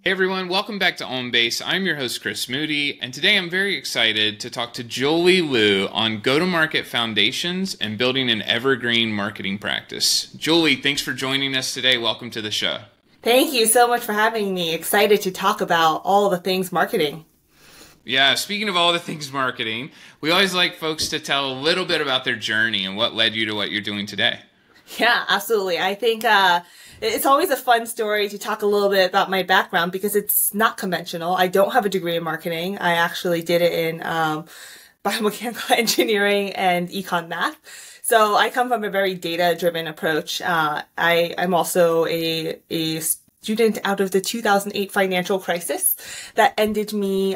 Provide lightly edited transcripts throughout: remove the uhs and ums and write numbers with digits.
Hey everyone, welcome back to OnBase. I'm your host, Chris Moody, and today I'm very excited to talk to Julie Liu on go-to-market foundations and building an evergreen marketing practice. Julie, thanks for joining us today. Welcome to the show. Thank you so much for having me. Excited to talk about all the things marketing. Yeah, speaking of all the things marketing, we always like folks to tell a little bit about their journey and what led you to what you're doing today. Yeah, absolutely. I think it's always a fun story to talk a little bit about my background because it's not conventional. I don't have a degree in marketing. I actually did it in biomechanical engineering and econ math. So I come from a very data-driven approach. I'm also a student out of the 2008 financial crisis that ended me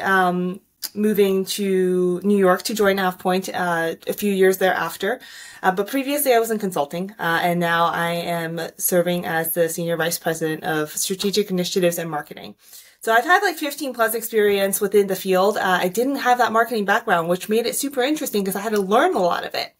moving to New York to join AvePoint a few years thereafter. But previously I was in consulting, and now I am serving as the Senior Vice President of Strategic Initiatives and Marketing. So I've had like 15 plus experience within the field. I didn't have that marketing background, which made it super interesting because I had to learn a lot of it.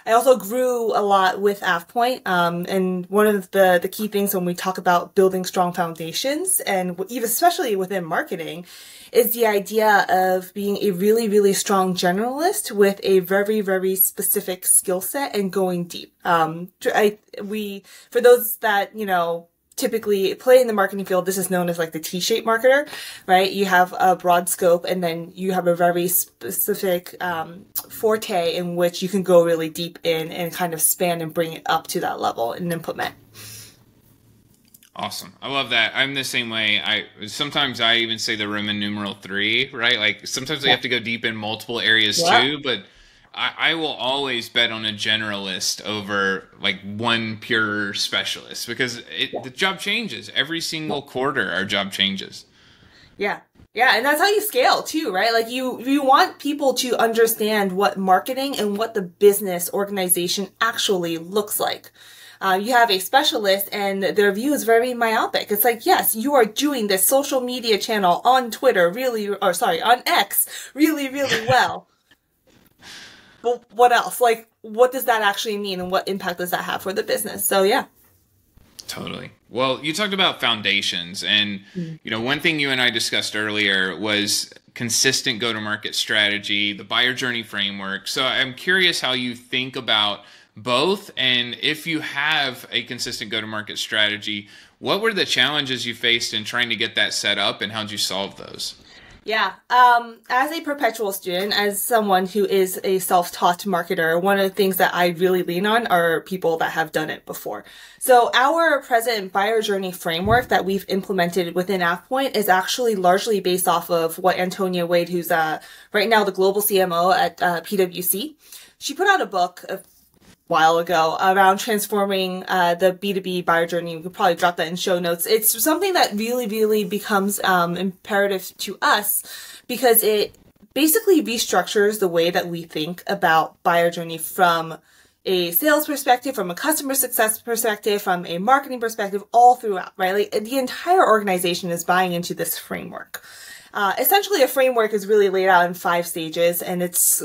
I also grew a lot with AvePoint, and one of the key things when we talk about building strong foundations, and even especially within marketing, is the idea of being a really, really strong generalist with a very, very specific skill set and going deep. For those that, typically play in the marketing field, this is known as like the T-shaped marketer, right? You have a broad scope and then you have a very specific forte in which you can go really deep in and kind of span and bring it up to that level and implement. Awesome. I love that. I'm the same way. Sometimes I even say the Roman numeral 3, right? Like sometimes we have to go deep in multiple areas too, but I will always bet on a generalist over like one pure specialist because the job changes. Every single quarter, our job changes. Yeah. Yeah. And that's how you scale too, right? Like you want people to understand what marketing and what the business organization actually looks like. You have a specialist and their view is very myopic. It's like, yes, you are doing this social media channel on Twitter on X really, really well. But what else? Like, what does that actually mean and what impact does that have for the business? So, yeah. Totally. Well, you talked about foundations and, one thing you and I discussed earlier was consistent go-to-market strategy, the buyer journey framework. So I'm curious how you think about both, and if you have a consistent go-to-market strategy, what were the challenges you faced in trying to get that set up and how'd you solve those? Yeah. As a perpetual student, as someone who is a self-taught marketer, one of the things that I really lean on are people that have done it before. So our present buyer journey framework that we've implemented within AvePoint is actually largely based off of what Antonia Wade, who's right now the global CMO at PwC, she put out a book while ago around transforming the B2B buyer journey. We could probably drop that in show notes. It's something that really, really becomes imperative to us because it basically restructures the way that we think about buyer journey from a sales perspective, from a customer success perspective, from a marketing perspective, all throughout, right? Like the entire organization is buying into this framework. Essentially, a framework is really laid out in 5 stages, and it's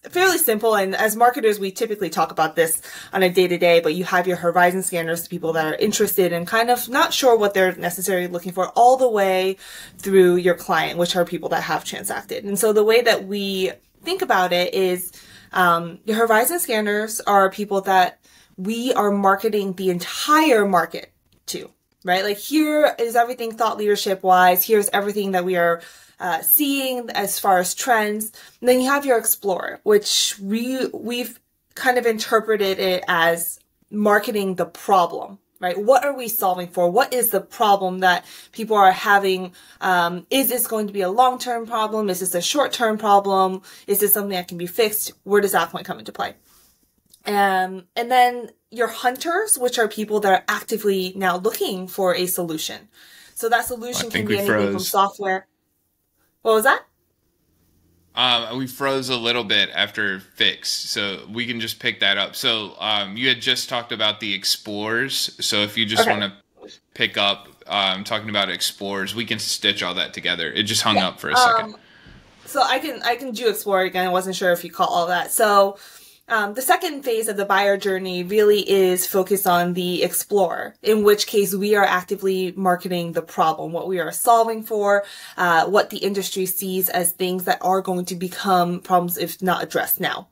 fairly simple. And as marketers, we typically talk about this on a day-to-day, but you have your horizon scanners, people that are interested and kind of not sure what they're necessarily looking for, all the way through your client, which are people that have transacted. And so the way that we think about it is your horizon scanners are people that we are marketing the entire market to. Right? Like here is everything thought leadership wise. Here's everything that we are seeing as far as trends. And then you have your explorer, which we've kind of interpreted it as marketing the problem, right? What are we solving for? What is the problem that people are having? Is this going to be a long-term problem? Is this a short-term problem? Is this something that can be fixed? Where does that point come into play? And then your hunters, which are people that are actively now looking for a solution. So that solution can be anything from software. What was that? We froze a little bit after fix, so we can just pick that up. So you had just talked about the explorers. So if you just want to pick up talking about explorers, we can stitch all that together. It just hung up for a second. So I can do explorer again. I wasn't sure if you caught all that. So The second phase of the buyer journey really is focused on the explorer, in which case we are actively marketing the problem, what we are solving for, what the industry sees as things that are going to become problems if not addressed now.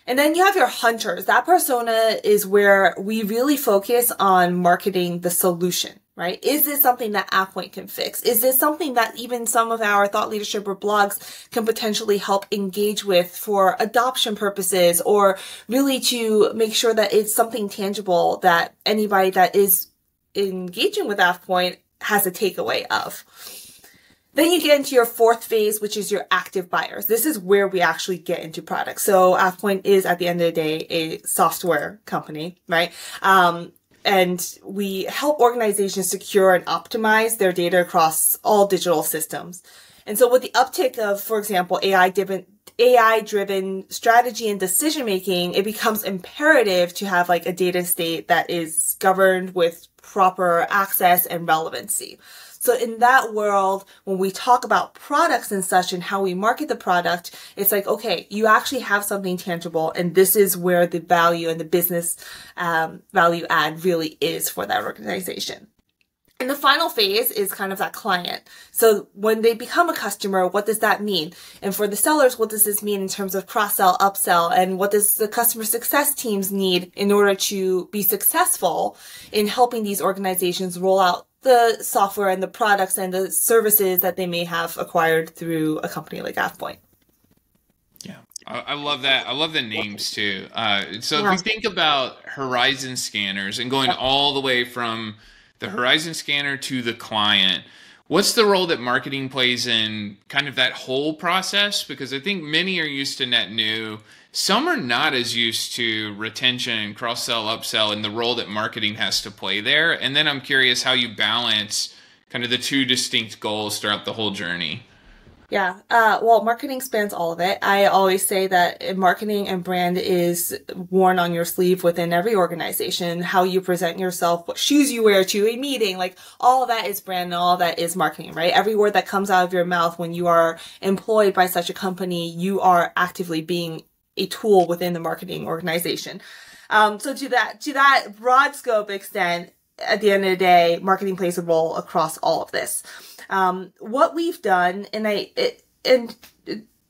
And then you have your hunters. That persona is where we really focus on marketing the solution, right? Is this something that AvePoint can fix? Is this something that even some of our thought leadership or blogs can potentially help engage with for adoption purposes, or really to make sure that it's something tangible that anybody that is engaging with AvePoint has a takeaway of? Then you get into your fourth phase, which is your active buyers. This is where we actually get into products. So AvePoint is, at the end of the day, a software company, right? And we help organizations secure and optimize their data across all digital systems. And so with the uptick of, for example, AI-driven strategy and decision making, it becomes imperative to have like a data state that is governed with proper access and relevancy. So in that world, when we talk about products and such and how we market the product, it's like, okay, you actually have something tangible, and this is where the value and the business value add really is for that organization. And the final phase is kind of that client. So when they become a customer, what does that mean? And for the sellers, what does this mean in terms of cross-sell, upsell, and what does the customer success teams need in order to be successful in helping these organizations roll out the software and the products and the services that they may have acquired through a company like AvePoint? Yeah, I love that. I love the names too. So if you think about horizon scanners and going all the way from the horizon scanner to the client, what's the role that marketing plays in kind of that whole process? Because I think many are used to net new. Some are not as used to retention, cross-sell, upsell, and the role that marketing has to play there. And then I'm curious how you balance kind of the two distinct goals throughout the whole journey. Yeah. Well, marketing spans all of it. I always say that marketing and brand is worn on your sleeve within every organization. How you present yourself, what shoes you wear to a meeting, like all of that is brand and all of that is marketing, right? Every word that comes out of your mouth when you are employed by such a company, you are actively being a tool within the marketing organization. So to that broad scope extent, at the end of the day, marketing plays a role across all of this. What we've done, and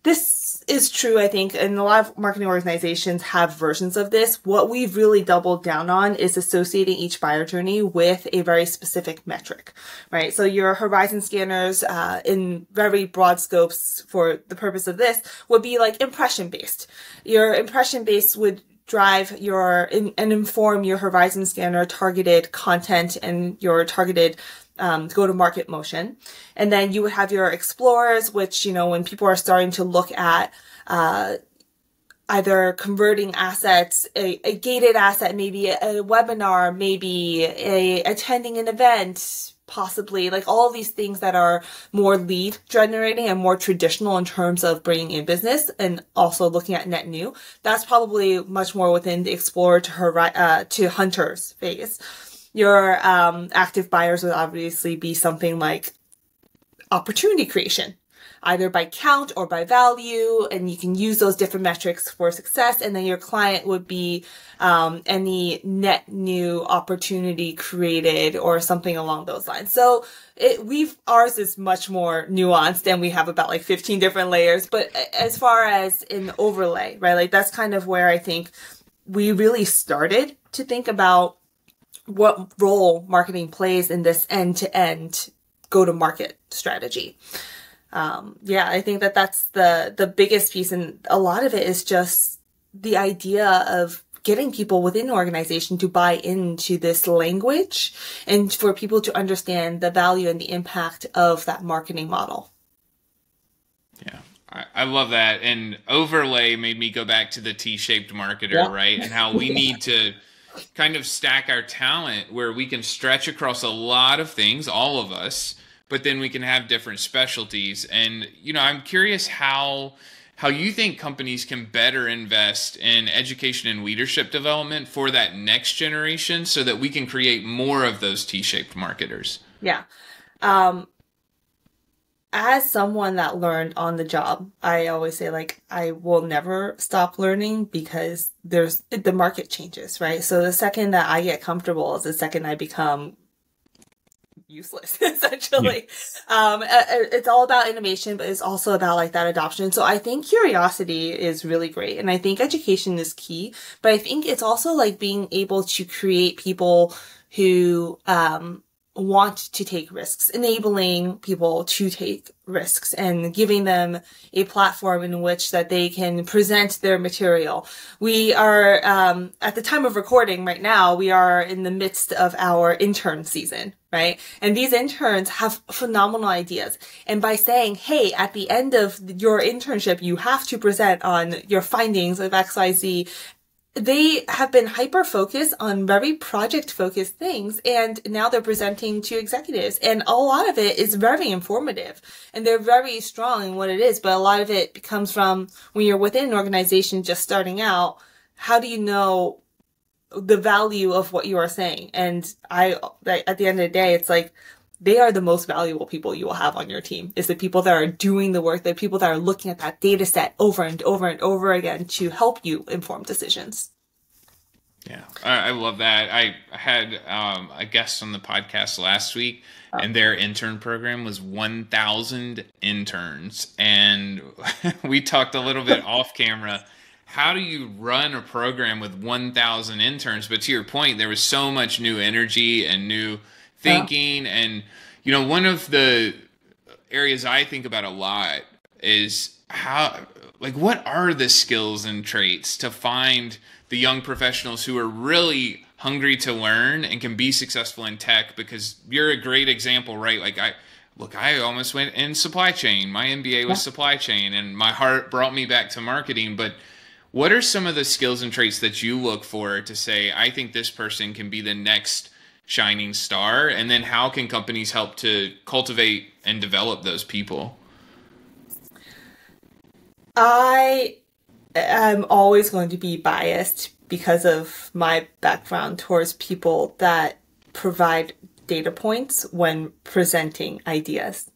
this is true, I think, and a lot of marketing organizations have versions of this. What we've really doubled down on is associating each buyer journey with a very specific metric, right? So your horizon scanners, in very broad scopes for the purpose of this, would be like impression based. Your impression based would drive and inform your horizon scanner targeted content and your targeted go-to-market motion. And then you would have your explorers, which, when people are starting to look at either converting assets, a gated asset, maybe a webinar, maybe attending an event, possibly, like all of these things that are more lead generating and more traditional in terms of bringing in business, and also looking at net new. That's probably much more within the explorer to hunters phase. Your active buyers would obviously be something like opportunity creation, either by count or by value, and you can use those different metrics for success. And then your client would be any net new opportunity created or something along those lines. So ours is much more nuanced, and we have about like 15 different layers. But as far as an overlay, right, like that's kind of where I think we really started to think about what role marketing plays in this end-to-end go-to-market strategy. I think that's the biggest piece, and a lot of it is just the idea of getting people within an organization to buy into this language and for people to understand the value and the impact of that marketing model. Yeah. I love that. And overlay made me go back to the T-shaped marketer, right? And how we need to kind of stack our talent where we can stretch across a lot of things, all of us, but then we can have different specialties. And, I'm curious how you think companies can better invest in education and leadership development for that next generation so that we can create more of those T-shaped marketers. Yeah. as someone that learned on the job, I always say like, I will never stop learning because the market changes, right? So the second that I get comfortable is the second I become useless, essentially. It's all about innovation, but it's also about like that adoption. So I think curiosity is really great. And I think education is key, but I think it's also like being able to create people who, want to take risks, enabling people to take risks and giving them a platform in which that they can present their material. We are, at the time of recording right now, we are in the midst of our intern season, right? And these interns have phenomenal ideas. And by saying, hey, at the end of your internship, you have to present on your findings of XYZ, they have been hyper focused on very project focused things, and now they're presenting to executives, and a lot of it is very informative and they're very strong in what it is, but a lot of it comes from when you're within an organization just starting out. How do you know the value of what you are saying? And at the end of the day, it's like, they are the most valuable people you will have on your team, is the people that are doing the work, the people that are looking at that data set over and over and over again to help you inform decisions. Yeah, I love that. I had a guest on the podcast last week, and their intern program was 1,000 interns. And we talked a little bit off camera. How do you run a program with 1,000 interns? But to your point, there was so much new energy and new thinking. And, you know, one of the areas I think about a lot is what are the skills and traits to find the young professionals who are really hungry to learn and can be successful in tech? Because you're a great example, right? Like I almost went in supply chain. My MBA was supply chain, and my heart brought me back to marketing. But what are some of the skills and traits that you look for to say, I think this person can be the next shining star? And then how can companies help to cultivate and develop those people? I am always going to be biased because of my background towards people that provide data points when presenting ideas.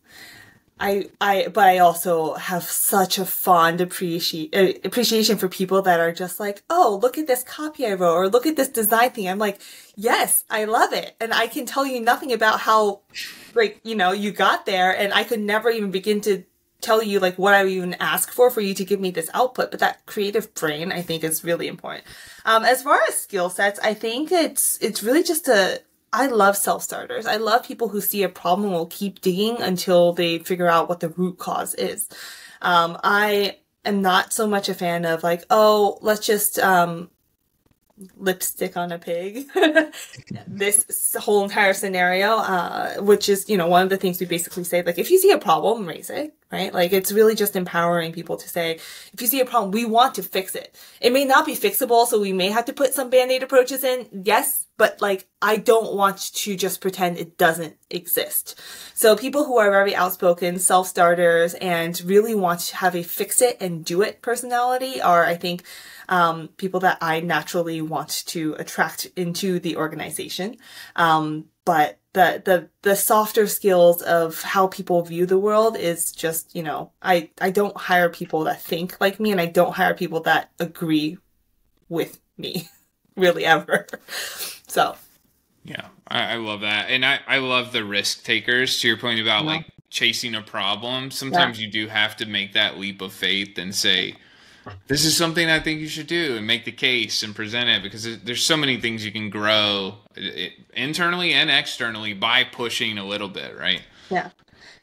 But I also have such a fond appreciation for people that are just like, oh, look at this copy I wrote, or look at this design thing. I'm like, yes, I love it. And I can tell you nothing about how, like, you know, you got there, and I could never even begin to tell you like what I would even ask for you to give me this output. But that creative brain, I think, is really important. As far as skill sets, I think it's really just I love self-starters. I love people who see a problem and will keep digging until they figure out what the root cause is. I am not so much a fan of like, oh, let's just lipstick on a pig. This whole entire scenario, which is, you know, one of the things we basically say, like, if you see a problem, raise it, right? Like, it's really just empowering people to say, if you see a problem, we want to fix it. It may not be fixable, so we may have to put some Band-Aid approaches in. Yes, but like, I don't want to just pretend it doesn't exist. So people who are very outspoken, self-starters, and really want to have a fix it and do it personality are, I think, people that I naturally want to attract into the organization. But the softer skills of how people view the world is just, you know, I don't hire people that think like me, and I don't hire people that agree with me really ever. So. Yeah, I love that. And I love the risk takers, to your point about like chasing a problem. Sometimes you do have to make that leap of faith and say, this is something I think you should do, and make the case and present it, because there's so many things you can grow internally and externally by pushing a little bit, right? Yeah.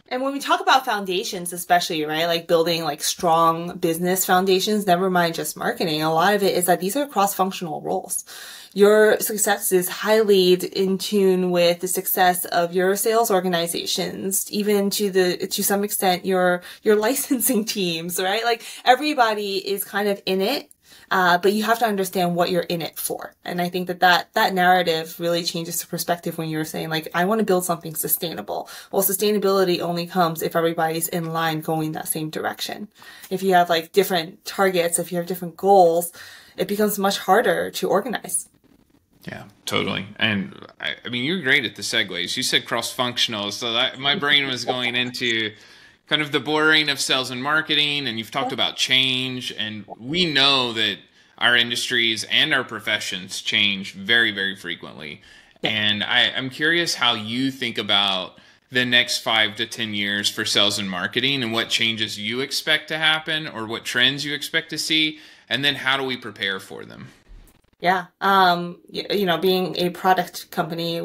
And when we talk about foundations, especially, right, like building like strong business foundations, never mind just marketing, a lot of it is that these are cross-functional roles. Your success is highly in tune with the success of your sales organizations, even to some extent your licensing teams, right? Like everybody is kind of in it. But you have to understand what you're in it for. And I think that narrative really changes the perspective when you're saying, like, I want to build something sustainable. Well, sustainability only comes if everybody's in line going that same direction. If you have like different targets, if you have different goals, it becomes much harder to organize. Yeah, totally. And I mean, you're great at the segues. You said cross-functional, so my brain was going into kind of the boring of sales and marketing, and you've talked about change, and we know that our industries and our professions change very, very frequently. And I'm curious how you think about the next 5 to 10 years for sales and marketing, and what changes you expect to happen or what trends you expect to see, and then how do we prepare for them? Yeah. Being a product company,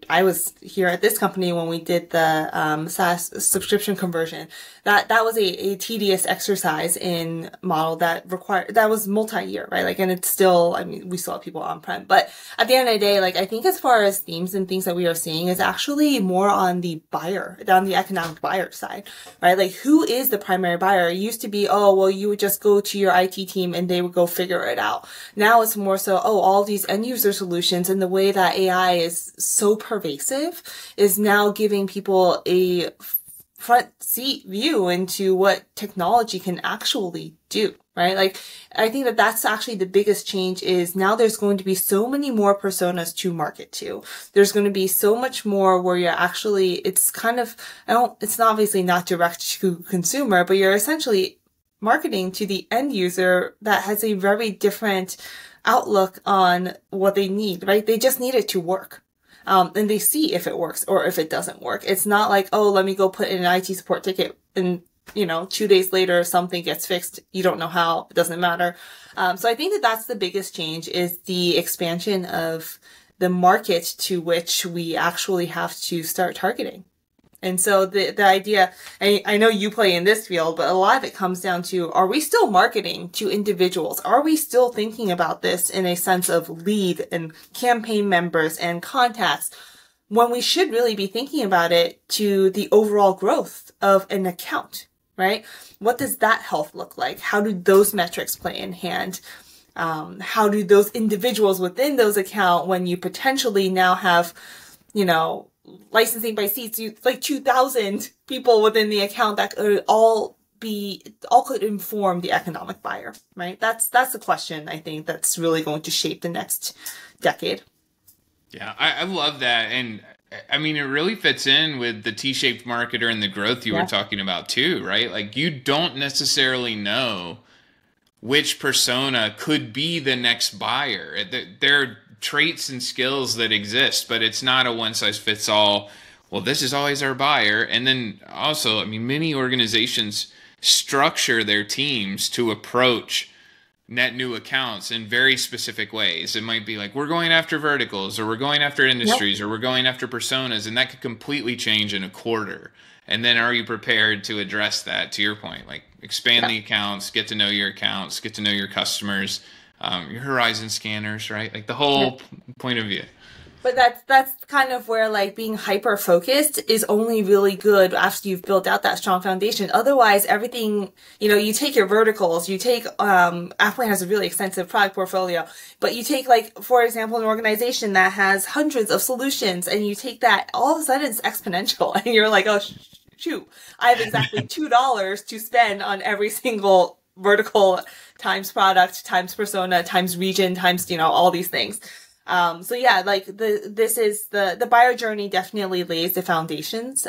I was here at this company when we did the SaaS subscription conversion. That was a tedious exercise in model that was multi-year, right? Like, and it's still, we still have people on-prem, but at the end of the day, like, I think as far as themes and things that we are seeing is actually more on the economic buyer side, right? Like, who is the primary buyer? It used to be, you would just go to your IT team and they would go figure it out. Now it's more so, all these end user solutions, and the way that AI is so pervasive is now giving people a front seat view into what technology can actually do, right? Like, I think that that's actually the biggest change is now there's going to be so many more personas to market to. There's going to be so much more where you're actually, it's obviously not direct to consumer, but you're essentially marketing to the end user that has a very different outlook on what they need, right? They just need it to work. And they see if it works or if it doesn't work. It's not like, let me go put in an IT support ticket and, 2 days later something gets fixed. You don't know how, it doesn't matter. So I think that that's the biggest change is the expansion of the market to which we actually have to start targeting. And so the idea, I know you play in this field, but a lot of it comes down to, are we still marketing to individuals? Are we still thinking about this in a sense of lead and campaign members and contacts when we should really be thinking about it to the overall growth of an account, right? What does that health look like? How do those metrics play in hand? How do those individuals within those accounts, when you potentially now have, licensing by seats, like 2,000 people within the account that could all could inform the economic buyer, right? That's the question I think that's really going to shape the next decade. Yeah, I love that. And it really fits in with the T-shaped marketer and the growth you were talking about too, right? Like, you don't necessarily know which persona could be the next buyer. They're traits and skills that exist, but it's not a one-size-fits-all. Well, this is always our buyer. And then also, many organizations structure their teams to approach net new accounts in very specific ways. It might be like, we're going after verticals, or we're going after industries, or we're going after personas, and that could completely change in a quarter. And then are you prepared to address that, to your point? Like, expand the accounts, get to know your accounts, get to know your customers, your horizon scanners, right? Like the whole point of view. But that's kind of where, like, being hyper focused is only really good after you've built out that strong foundation. Otherwise, everything, you take your verticals, Appland has a really extensive product portfolio, but you take, like, for example, an organization that has hundreds of solutions, and you take that, all of a sudden it's exponential, and you're like, oh, shoot, I have exactly $2 to spend on every single vertical times product times persona times region times all these things. This is the buyer journey definitely lays the foundations.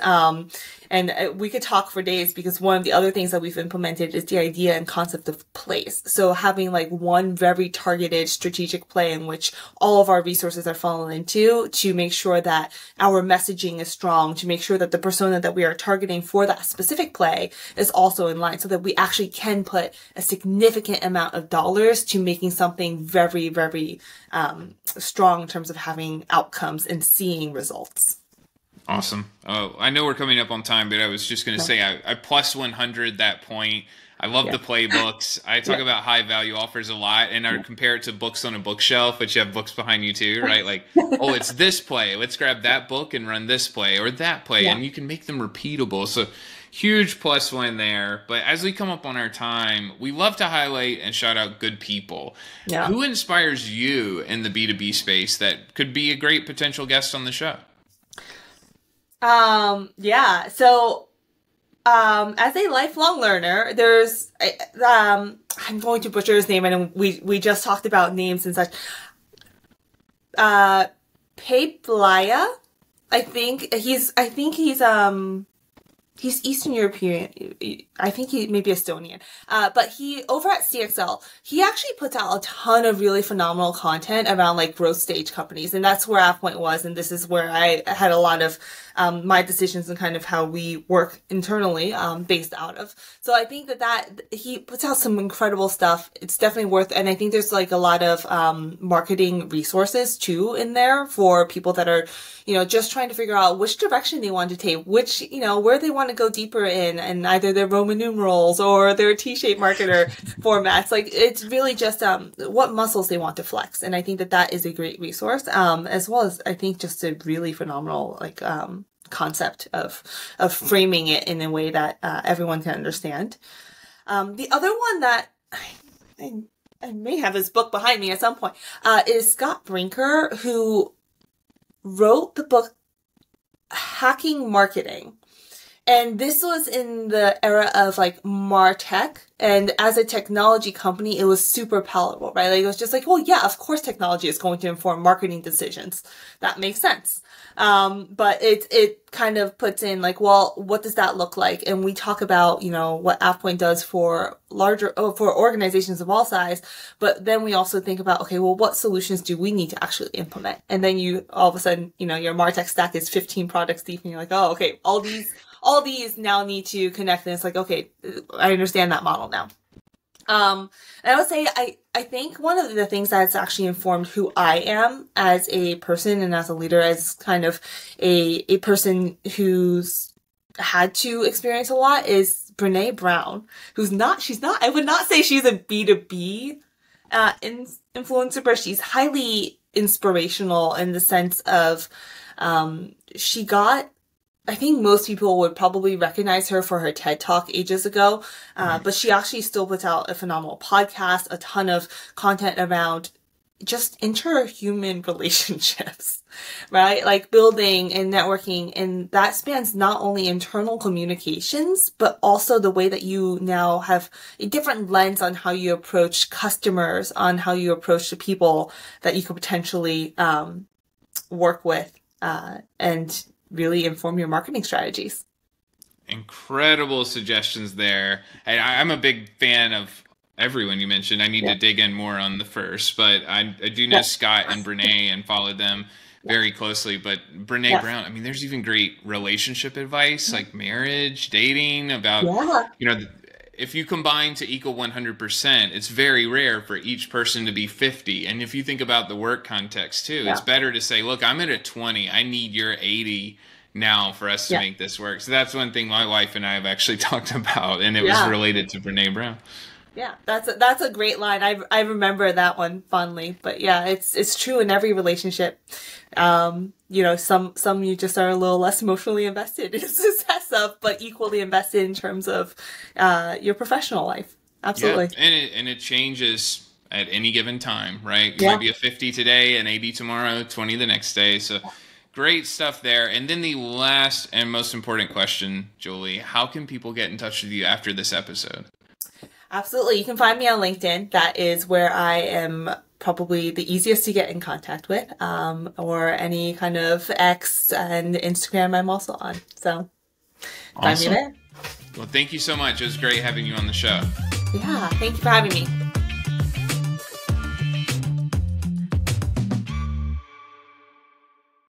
And we could talk for days, because one of the other things that we've implemented is the idea and concept of plays. So having like one very targeted strategic play in which all of our resources are funneled into, to make sure that our messaging is strong, to make sure that the persona that we are targeting for that specific play is also in line, so that we actually can put a significant amount of dollars to making something very, very strong in terms of having outcomes and seeing results. Awesome. Oh, I know we're coming up on time, but I was just going to say I plus 100 that point. I love the playbooks. I talk about high value offers a lot, and I compare it to books on a bookshelf, but you have books behind you too, right? Like, oh, it's this play. Let's grab that book and run this play or that play, and you can make them repeatable. So huge plus one there. But as we come up on our time, we love to highlight and shout out good people. Yeah. Who inspires you in the B2B space that could be a great potential guest on the show? So, as a lifelong learner, there's, I'm going to butcher his name, and we just talked about names and such. Payplaya, I think he's, he's Eastern European. I think he may be Estonian. But he, over at CXL, he actually puts out a ton of really phenomenal content around like growth stage companies. And that's where AvePoint was. And this is where I had a lot of, my decisions and kind of how we work internally, based out of. So I think that he puts out some incredible stuff. It's definitely worth, and I think there's like a lot of, marketing resources too in there for people that are, just trying to figure out which direction they want to take, which, where they want to go deeper in, and either their Roman numerals or their T-shaped marketer formats. Like, it's really just, what muscles they want to flex. And I think that is a great resource, as well as I think just a really phenomenal, like, concept of framing it in a way that, everyone can understand. The other one that I may have his book behind me at some point, is Scott Brinker, who wrote the book Hacking Marketing. And this was in the era of like MarTech. And as a technology company, it was super palatable, right? Like, it was just like, well, yeah, of course technology is going to inform marketing decisions. That makes sense. But it kind of puts in like, well, what does that look like? And we talk about, what AvePoint does for for organizations of all size. But then we also think about, okay, well, what solutions do we need to actually implement? And then all of a sudden, your MarTech stack is 15 products deep and you're like, oh, okay, all these now need to connect. And it's like, okay, I understand that model now. And I would say, I think one of the things that's actually informed who I am as a person and as a leader, as kind of a person who's had to experience a lot, is Brene Brown, I would not say she's a B2B, influencer, but she's highly inspirational in the sense of, I think most people would probably recognize her for her TED Talk ages ago, but she actually still puts out a phenomenal podcast, a ton of content around just interhuman relationships, right? Like building and networking. And that spans not only internal communications, but also the way that you now have a different lens on how you approach customers, on how you approach the people that you could potentially work with, and really inform your marketing strategies. Incredible suggestions there. I'm a big fan of everyone you mentioned. I need to dig in more on the first, but I do know Scott and Brene and followed them very closely. But Brene Brown, I mean, there's even great relationship advice, like marriage, dating, about, if you combine to equal 100%, it's very rare for each person to be 50. And if you think about the work context too, it's better to say, look, I'm at a 20. I need your 80 now for us to make this work. So that's one thing my wife and I have actually talked about, and it was related to Brene Brown. Yeah, that's a great line. I remember that one fondly. But yeah, it's true in every relationship. Some you just are a little less emotionally invested in success of, but equally invested in terms of your professional life. Absolutely. Yeah, and it changes at any given time, right? You might be a 50 today, an 80 tomorrow, 20 the next day. So great stuff there. And then the last and most important question, Julie, how can people get in touch with you after this episode? Absolutely. You can find me on LinkedIn. That is where I am probably the easiest to get in contact with, or any kind of X and Instagram I'm also on. So find me there. Well, thank you so much. It was great having you on the show. Yeah, thank you for having me.